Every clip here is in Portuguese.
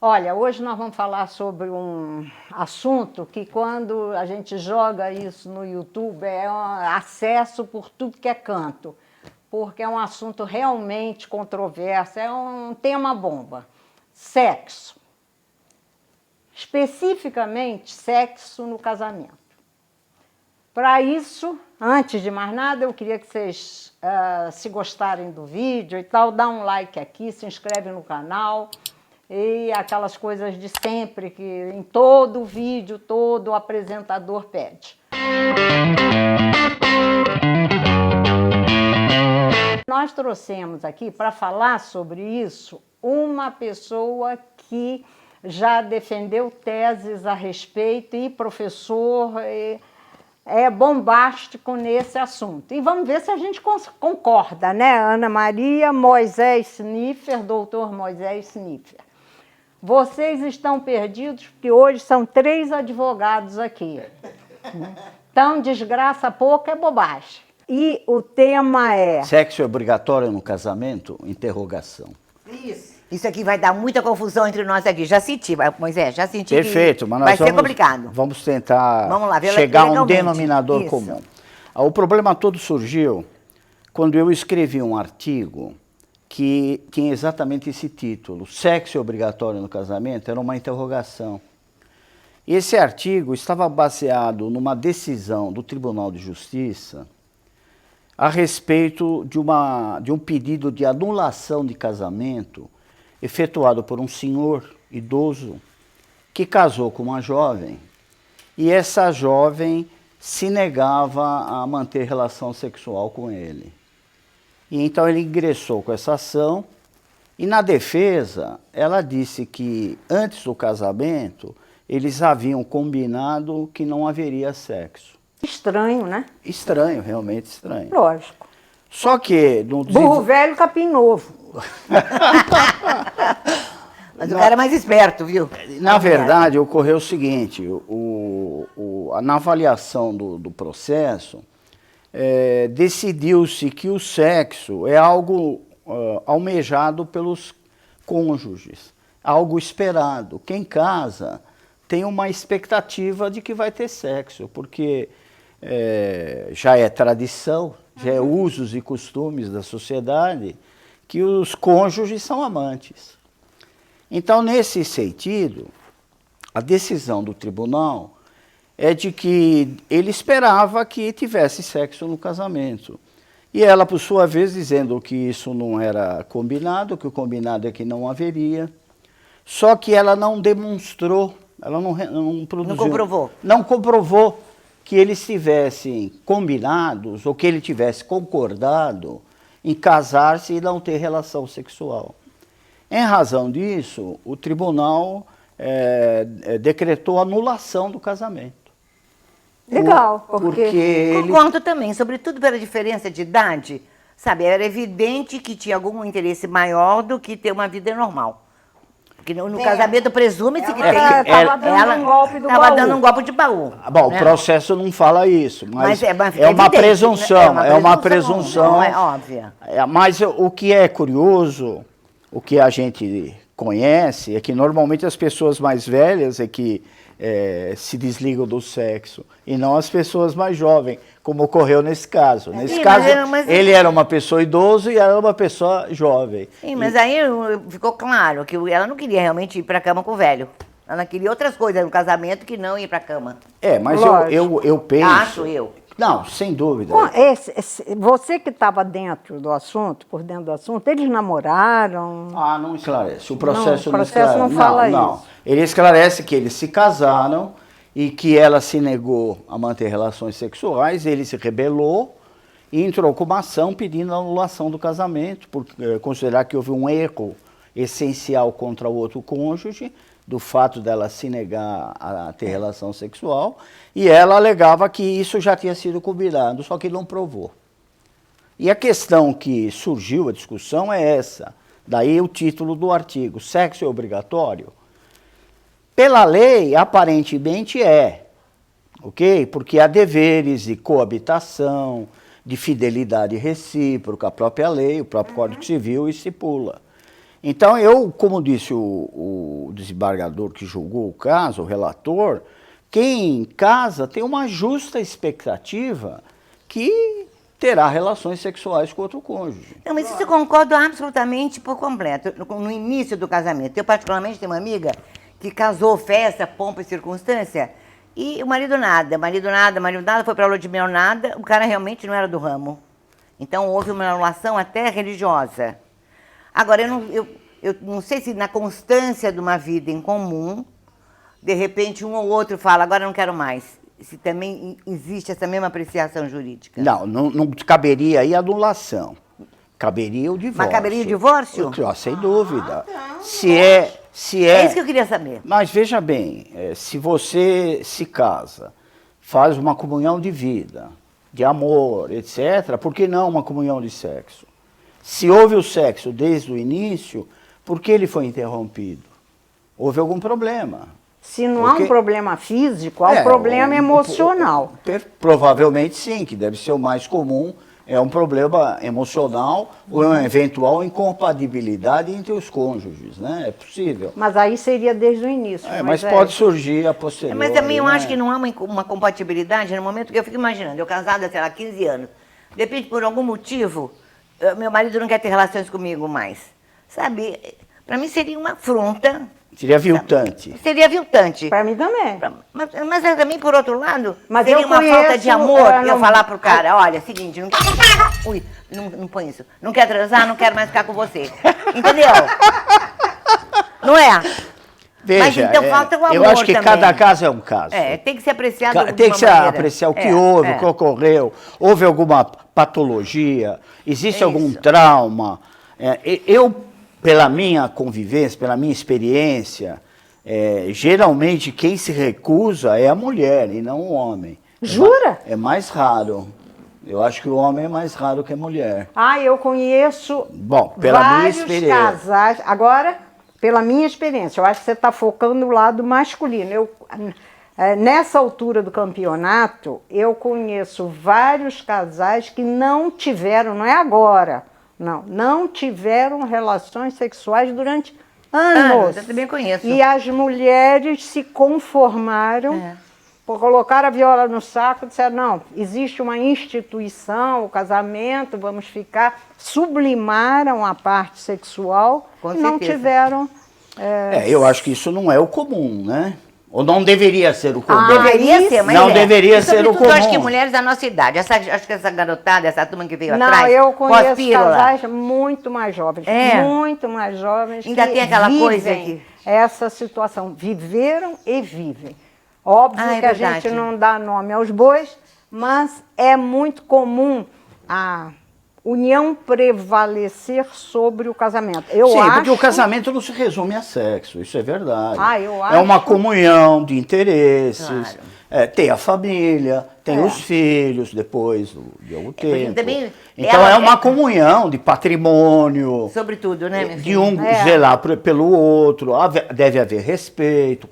Olha, hoje nós vamos falar sobre um assunto que quando a gente joga isso no YouTube é um acesso por tudo que é canto, porque é um assunto realmente controverso, é um tema bomba. Sexo. Especificamente, sexo no casamento. Para isso, antes de mais nada, eu queria que vocês, se gostarem do vídeo e tal, dá um like aqui, se inscreve no canal. E aquelas coisas de sempre que em todo vídeo, todo apresentador pede. Nós trouxemos aqui para falar sobre isso uma pessoa que já defendeu teses a respeito e professor é bombástico nesse assunto. E vamos ver se a gente concorda, né? Ana Maria Moisés Sniffer, doutor Moisés Sniffer. Vocês estão perdidos porque hoje são 3 advogados aqui. Então, desgraça pouca é bobagem. E o tema é... Sexo é obrigatório no casamento? Interrogação. Isso aqui vai dar muita confusão entre nós aqui. Já senti, Moisés, já senti. Perfeito, mas nós vai ser complicado. Vamos tentar ver chegar a um legalmente. denominador comum. O problema todo surgiu quando eu escrevi um artigo que tinha exatamente esse título, Sexo é obrigatório no casamento? Era uma interrogação. E esse artigo estava baseado numa decisão do Tribunal de Justiça a respeito de um pedido de anulação de casamento efetuado por um senhor idoso que casou com uma jovem e essa jovem se negava a manter relação sexual com ele. E então ele ingressou com essa ação e na defesa ela disse que antes do casamento eles haviam combinado que não haveria sexo. Estranho, né? Estranho, realmente estranho. Lógico. Só que... Burro velho, capim novo. Mas o cara é mais esperto, viu? Na verdade, ocorreu o seguinte, na avaliação do processo, decidiu-se que o sexo é algo almejado pelos cônjuges, algo esperado. Quem casa tem uma expectativa de que vai ter sexo, porque já é tradição, já é usos e costumes da sociedade, que os cônjuges são amantes. Então, nesse sentido, a decisão do tribunal é de que ele esperava que tivesse sexo no casamento. E ela, por sua vez, dizendo que isso não era combinado, que o combinado é que não haveria. Só que ela não demonstrou, ela não produziu... Não comprovou. Não comprovou que eles tivessem combinados ou que ele tivesse concordado em casar-se e não ter relação sexual. Em razão disso, o tribunal decretou a anulação do casamento. Legal, porque ele... Concordo também, sobretudo pela diferença de idade, sabe? Era evidente que tinha algum interesse maior do que ter uma vida normal. Porque no casamento presume-se que estava dando um golpe do baú. Estava dando um golpe de baú. Bom, né? O processo não fala isso, mas é uma evidente, presunção, é uma presunção. Não é óbvia. Mas o que é curioso, o que a gente conhece, é que normalmente as pessoas mais velhas é que se desligam do sexo, e não as pessoas mais jovens, como ocorreu nesse caso. Nesse caso, ele era uma pessoa idoso e ela era uma pessoa jovem. Sim, mas aí ficou claro que ela não queria realmente ir para a cama com o velho. Ela queria outras coisas no casamento que não ir para a cama. Mas eu penso... Acho eu. Não, sem dúvida. Bom, você que estava dentro do assunto, por dentro do assunto, eles namoraram? Não esclarece. O processo não esclarece. Não fala isso. Ele esclarece que eles se casaram e que ela se negou a manter relações sexuais, ele se rebelou e entrou com uma ação pedindo a anulação do casamento, por considerar que houve um erro essencial contra o outro cônjuge, do fato dela se negar a ter relação sexual, e ela alegava que isso já tinha sido combinado, só que não provou. E a questão que surgiu, a discussão é essa, daí o título do artigo, sexo é obrigatório? Pela lei, aparentemente ok? Porque há deveres de coabitação, de fidelidade recíproca, a própria lei, o próprio Código Civil estipula. Então, eu, como disse o desembargador que julgou o caso, o relator, quem casa tem uma justa expectativa que terá relações sexuais com outro cônjuge. Não, mas isso eu concordo absolutamente por completo. No início do casamento, eu particularmente tenho uma amiga que casou, festa, pompa e circunstância, e o marido nada, foi para a lua de mel nada, o cara realmente não era do ramo. Então houve uma anulação até religiosa. Agora, eu não sei se na constância de uma vida em comum, de repente um ou outro fala, agora não quero mais. Se também existe essa mesma apreciação jurídica. Não caberia aí anulação. Caberia o divórcio. Mas caberia o divórcio? Sem dúvida. Se é... É isso que eu queria saber. Mas veja bem, se você se casa, faz uma comunhão de vida, de amor, etc., por que não uma comunhão de sexo? Se houve o sexo desde o início, por que ele foi interrompido? Houve algum problema. Se não há um problema físico, há um problema emocional. Provavelmente sim, que deve ser o mais comum, é um problema emocional ou uma eventual incompatibilidade entre os cônjuges, né? É possível. Mas aí seria desde o início. Mas pode surgir a posteriori. Mas também eu acho que não há uma compatibilidade no momento que eu fico imaginando, eu casada, sei lá, 15 anos, de repente, por algum motivo, meu marido não quer ter relações comigo mais. Sabe, para mim seria uma afronta. Seria aviltante. Seria aviltante. Para mim também. Mas também, por outro lado, mas seria uma falta de amor eu falar pro cara, olha, seguinte, não quer... Ui, não põe isso. Não quer transar, não quero mais ficar com você. Entendeu? Não é? Veja, mas então falta o amor eu acho que também. Cada caso é um caso. Tem que ser apreciado Tem que se apreciar o que houve, o que ocorreu. Houve alguma patologia, existe algum trauma. Pela minha convivência, pela minha experiência, geralmente quem se recusa é a mulher e não o homem. Jura? É mais raro. Eu acho que o homem é mais raro que a mulher. Eu conheço pela minha experiência. Casais. Agora, pela minha experiência, eu acho que você está focando no lado masculino. Nessa altura do campeonato, eu conheço vários casais que não tiveram, não é agora, não tiveram relações sexuais durante anos. Eu também conheço. E as mulheres se conformaram, colocaram a viola no saco e disseram, não, existe uma instituição, o casamento, vamos ficar, sublimaram a parte sexual e não tiveram... eu acho que isso não é o comum, né? Ou não deveria ser o comum. Deveria ser, mas não deveria ser o comum. Eu acho que mulheres da nossa idade, acho que essa garotada, essa turma que veio atrás, eu conheço casais muito mais jovens, muito mais jovens. Ainda tem aquela coisa que... essa situação, viveram e vivem. Óbvio que a gente não dá nome aos bois, mas é muito comum a união prevalecer sobre o casamento. Porque o casamento não se resume a sexo, isso é verdade. Eu acho... É uma comunhão de interesses, tem a família, tem os filhos depois de algum tempo. Então é uma comunhão de patrimônio. Sobretudo, né, minha filha? De um zelar pelo outro, deve haver respeito.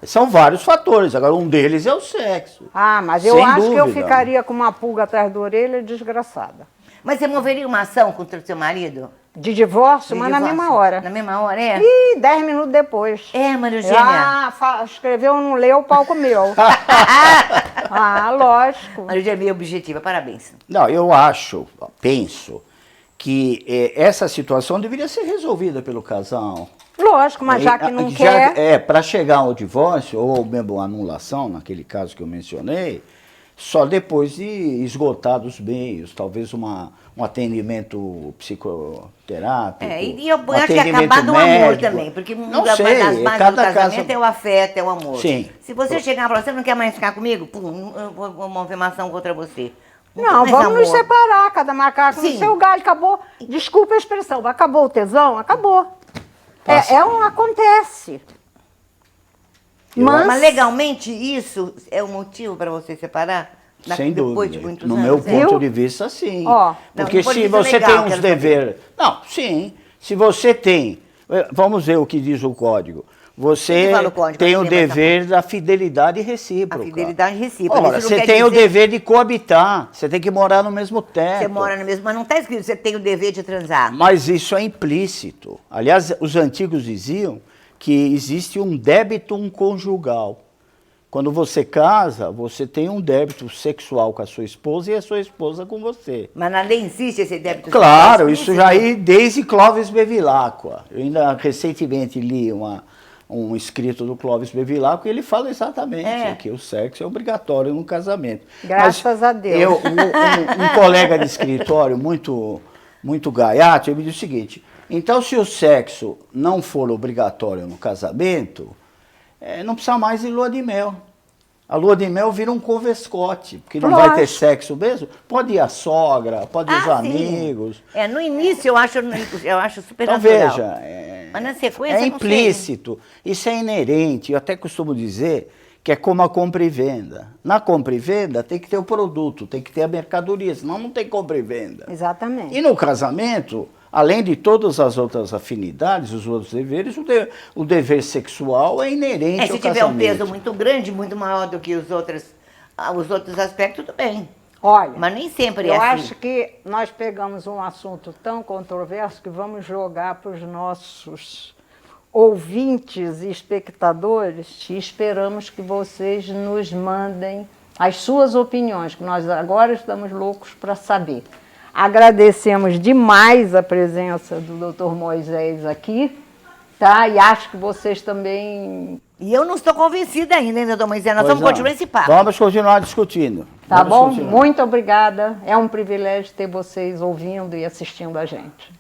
São vários fatores, agora um deles é o sexo. Mas eu acho que eu ficaria com uma pulga atrás da orelha desgraçada. Mas você moveria uma ação contra o seu marido? De divórcio, mas na mesma hora. Na mesma hora, é? Ih, 10 minutos depois. Maria Eugênia. Escreveu, não leu, o pau comeu. Lógico. Maria Eugênia é bem objetiva, parabéns. Não, eu penso que essa situação deveria ser resolvida pelo casal. Lógico, mas já que não quer... Para chegar ao divórcio, ou mesmo a anulação, naquele caso que eu mencionei, só depois de esgotados os meios, talvez um atendimento psicoterápico. E eu acho que acabar do amor também, porque uma das bases do casamento é o afeto, é o amor. Sim. Se você chegar e falar, você não quer mais ficar comigo? Pum, eu vou mover uma ação contra você. Não, vamos nos separar, cada macaco no seu galho, acabou. Desculpa a expressão, acabou o tesão? Acabou. Acontece. Mas legalmente isso é um motivo para você separar? Sem depois dúvida. De muitos no anos, meu ponto de vista, sim. Porque se você tem uns deveres... Não, sim. Se você tem Vamos ver o que diz o código. Você fala o código? tem Eu o não lembro essa dever da fidelidade recíproca. A fidelidade recíproca. Ora, Isso não você quer tem o dizer- dever de coabitar, você tem que morar no mesmo teto. Você mora no mesmo, mas não está escrito que você tem o dever de transar. Mas isso é implícito. Aliás, os antigos diziam que existe um débitum conjugal. Quando você casa, você tem um débito sexual com a sua esposa e a sua esposa com você. Mas na lei insiste esse débito. Claro, sexual isso explícito. já aí desde Clóvis Bevilacqua. Eu ainda recentemente li um escrito do Clóvis Bevilacqua e ele fala exatamente que o sexo é obrigatório no casamento. Graças a Deus. Um colega de escritório muito gaiato, ele me disse o seguinte, então se o sexo não for obrigatório no casamento, não precisa mais de lua de mel. A lua de mel vira um convescote, porque não vai ter sexo mesmo. Pode ir a sogra, pode ir os amigos. No início eu acho super Então natural. veja, Mas na sequência é eu não sei. implícito, isso é inerente. Eu até costumo dizer que é como a compra e venda. Na compra e venda tem que ter o produto, tem que ter a mercadoria, senão não tem compra e venda. Exatamente. E no casamento, além de todas as outras afinidades, os outros deveres, o dever sexual é inerente ao Se casamento. tiver um peso muito grande, muito maior do que os outros aspectos, tudo bem. Olha, Mas nem sempre eu é assim. acho que nós pegamos um assunto tão controverso que vamos jogar para os nossos ouvintes e espectadores e esperamos que vocês nos mandem as suas opiniões, que nós agora estamos loucos para saber. Agradecemos demais a presença do Dr. Moisés aqui, tá? E acho que vocês também... E eu não estou convencida ainda, hein, doutor Moisés? Nós Pois vamos não. continuar esse papo. Vamos continuar discutindo. Tá Vamos bom? continuar. Muito obrigada. É um privilégio ter vocês ouvindo e assistindo a gente.